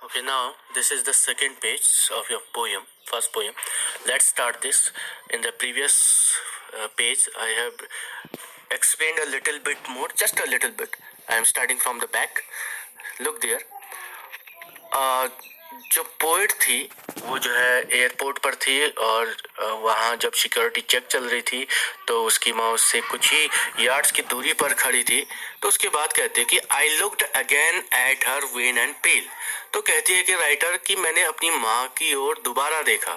Okay, now this is the second page of your poem, first poem. Let's start this. In the previous page, I have explained a little bit more, just a little bit. I am starting from the back. Look there. जो poet थी वो जो है airport पर थी और वहाँ जब सिक्योरिटी चेक चल रही थी तो उसकी माँ उससे कुछ ही यार्ड्स की दूरी पर खड़ी थी। तो उसके बाद कहते हैं कि आई looked again at her when and pale. तो कहती है कि राइटर कि मैंने अपनी माँ की ओर दोबारा देखा।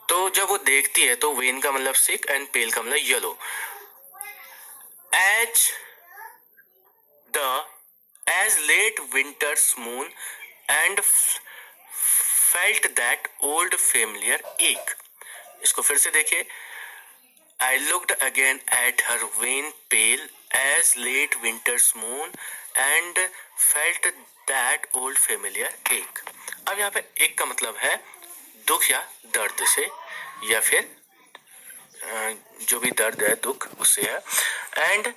तो जब वो देखती है तो वेन का मतलब सिक एंड पेल का मतलब yellow. As the as late winter's moon and felt that old familiar ache. इसको फिर से देखिए। I looked again at her wan pale as late winter's moon and felt that old familiar ache. अब यहाँ पे एक का मतलब है दुख या दर्द से, या फिर जो भी दर्द है दुख उससे है। एंड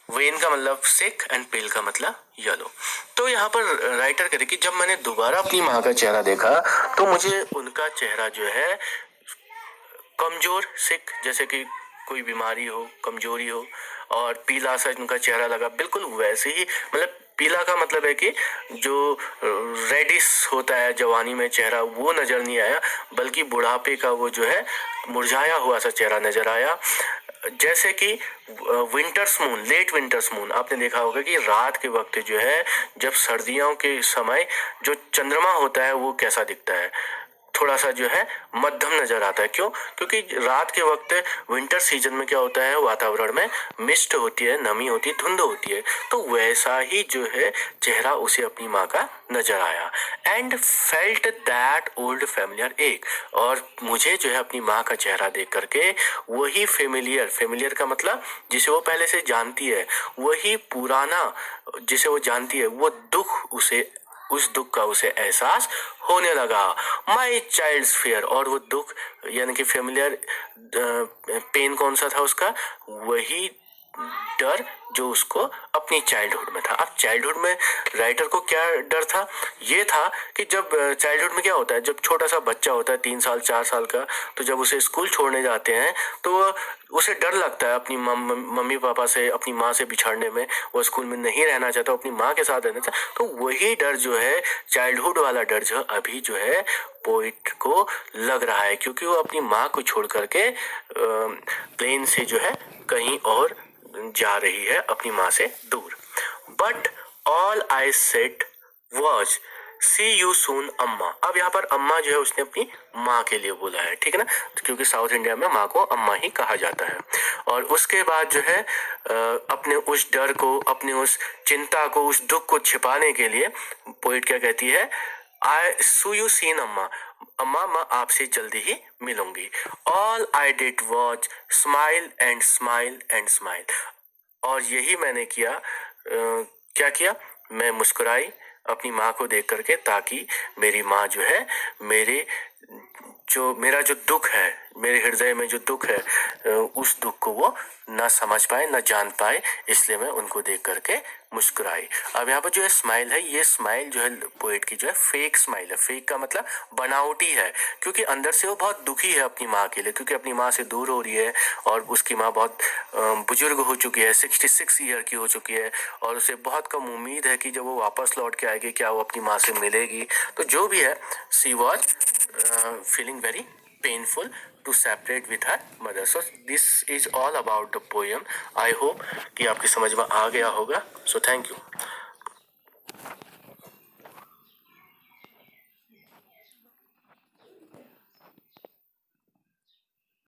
वेन का मतलब सिक एंड पेल का मतलब येलो। तो यहाँ पर राइटर कह रहे कि जब मैंने दोबारा अपनी माँ का चेहरा देखा तो मुझे उनका चेहरा जो है कमजोर, सिक, जैसे कि कोई बीमारी हो, कमजोरी हो, और पीला सा उनका चेहरा लगा, बिल्कुल वैसे ही। मतलब पीला का मतलब है कि जो रेडिश होता है जवानी में चेहरा, वो नजर नहीं आया, बल्कि बुढ़ापे का वो जो है मुरझाया हुआ सा चेहरा नजर आया। जैसे कि winter's moon, late winter's moon, आपने देखा होगा कि रात के वक्त जो है, जब सर्दियों के समय जो चंद्रमा होता है वो कैसा दिखता है, थोड़ा सा जो है मध्यम नजर आता है। क्यों? क्योंकि रात के वक्त विंटर सीजन में क्या होता है, वातावरण में मिस्ट होती है, नमी होती है, धुंध होती है। तो वैसा ही जो है चेहरा उसे अपनी माँ का नजर आया। And felt that old familiar एक। और मुझे जो है अपनी माँ का चेहरा देख करके वही फेमिलियर, फेमिलियर का मतलब जिसे वो पहले से जानती है, वही पुराना जिसे वो जानती है, वो दुख उसे, उस दुख का उसे एहसास होने लगा। माई चाइल्ड्स फेयर। और वो दुख यानी कि फेमिलियर पेन कौन सा था उसका, वही डर जो उसको अपनी चाइल्डहुड में था। अब चाइल्डहुड में राइटर को क्या डर था? ये था कि जब चाइल्डहुड में क्या होता है, जब छोटा सा बच्चा होता है 3 साल 4 साल का, तो जब उसे स्कूल छोड़ने जाते हैं तो उसे डर लगता है अपनी मम्मी पापा से, अपनी माँ से बिछड़ने में। वो स्कूल में नहीं रहना चाहता, अपनी माँ के साथ रहना चाहता। तो वही डर जो है, चाइल्डहुड वाला डर जो अभी जो है पोइट को लग रहा है, क्योंकि वो अपनी माँ को छोड़ करके प्लेन से जो है कहीं और जा रही है, अपनी माँ से दूर। But all I said was see you soon amma. अब यहाँ पर अम्मा जो है उसने अपनी माँ के लिए बोला है, ठीक है ना, क्योंकि साउथ इंडिया में माँ को अम्मा ही कहा जाता है। और उसके बाद जो है अपने उस डर को, अपनी उस चिंता को, उस दुख को छिपाने के लिए पोइट क्या कहती है, आई सू यू सीन अम्मा। अम्मा, मैं आपसे जल्दी ही मिलूंगी। All I did was smile and smile and smile. और यही मैंने किया। क्या किया? मैं मुस्कुराई अपनी माँ को देख करके, ताकि मेरी माँ जो है मेरे मेरा जो दुख है, मेरे हृदय में जो दुख है, उस दुख को वो ना समझ पाए, ना जान पाए, इसलिए मैं उनको देख करके मुस्कुराई। अब यहाँ पर जो है स्माइल है, ये स्माइल जो है पोएट की जो है फेक स्माइल है। फेक का मतलब बनावटी है, क्योंकि अंदर से वो बहुत दुखी है अपनी माँ के लिए, क्योंकि अपनी माँ से दूर हो रही है और उसकी माँ बहुत बुजुर्ग हो चुकी है, 66 ईयर की हो चुकी है, और उसे बहुत कम उम्मीद है कि जब वो वापस लौट के आएगी क्या वो अपनी माँ से मिलेगी। तो जो भी है, सी was feeling very painful to separate with her mother. So this is all about the poem. I hope कि आपकी समझ में आ गया होगा. So thank you.